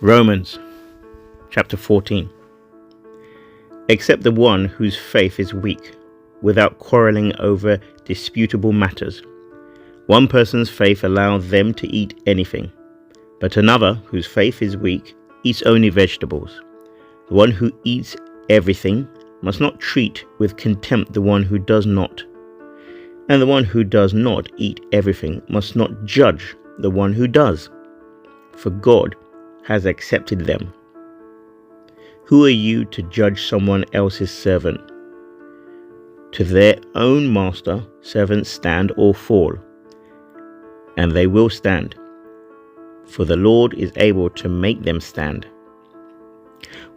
Romans chapter 14. Except the one whose faith is weak, without quarreling over disputable matters. One person's faith allows them to eat anything, but another whose faith is weak eats only vegetables. The one who eats everything must not treat with contempt the one who does not, and the one who does not eat everything must not judge the one who does, for God has accepted them. Who are you to judge someone else's servant? To their own master servants stand or fall, and they will stand, for the Lord is able to make them stand.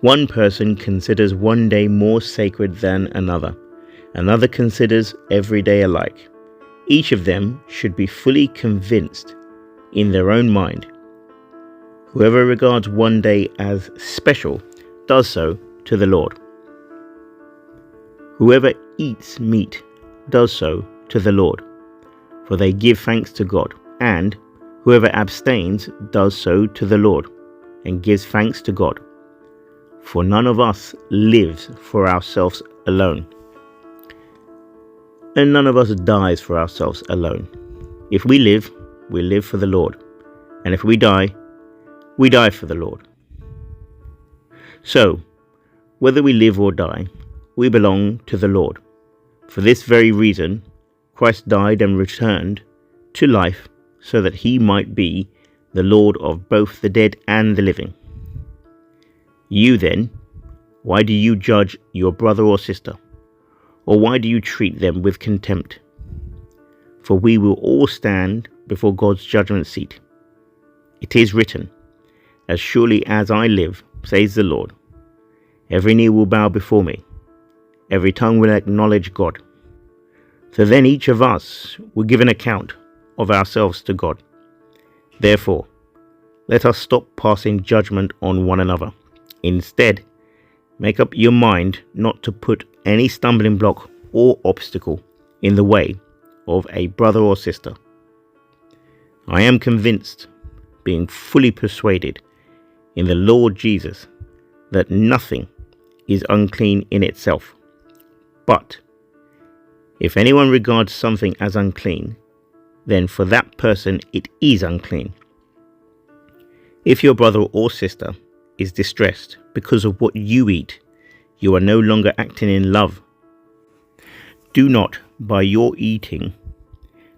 One person considers one day more sacred than another. Another considers every day alike. Each of them should be fully convinced in their own mind. Whoever regards one day as special does so to the Lord. Whoever eats meat does so to the Lord, for they give thanks to God, and whoever abstains does so to the Lord, and gives thanks to God. For none of us lives for ourselves alone, and none of us dies for ourselves alone. If we live for the Lord, and if we die for the Lord. So, whether we live or die, we belong to the Lord. For this very reason, Christ died and returned to life so that he might be the Lord of both the dead and the living. You then, why do you judge your brother or sister? Or why do you treat them with contempt? For we will all stand before God's judgment seat. It is written, "As surely as I live, says the Lord, every knee will bow before me, every tongue will acknowledge God." So then each of us will give an account of ourselves to God. Therefore, let us stop passing judgment on one another. Instead, make up your mind not to put any stumbling block or obstacle in the way of a brother or sister. I am convinced, being fully persuaded in the Lord Jesus, that nothing is unclean in itself. But if anyone regards something as unclean, then for that person it is unclean. If your brother or sister is distressed because of what you eat, you are no longer acting in love. Do not, by your eating,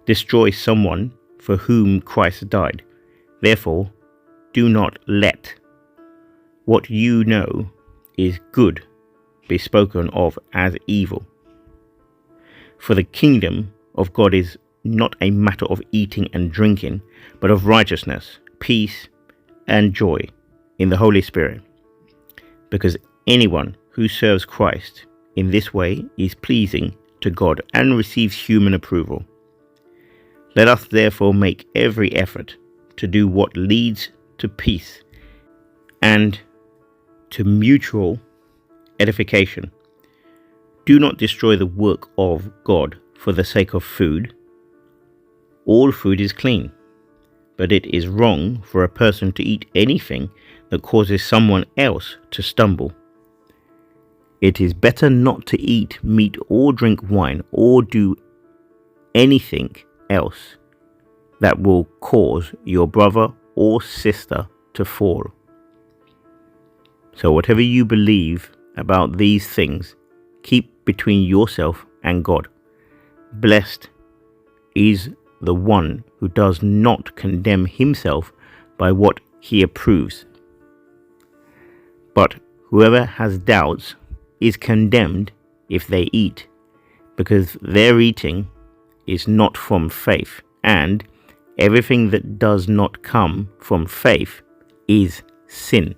destroy someone for whom Christ died. Therefore, do not let what you know is good be spoken of as evil. For the kingdom of God is not a matter of eating and drinking, but of righteousness, peace, and joy in the Holy Spirit. Because anyone who serves Christ in this way is pleasing to God and receives human approval. Let us therefore make every effort to do what leads to peace and to mutual edification. Do not destroy the work of God for the sake of food. All food is clean, but it is wrong for a person to eat anything that causes someone else to stumble. It is better not to eat meat or drink wine or do anything else that will cause your brother or sister to fall. So whatever you believe about these things, keep between yourself and God. Blessed is the one who does not condemn himself by what he approves. But whoever has doubts is condemned if they eat, because their eating is not from faith, and everything that does not come from faith is sin.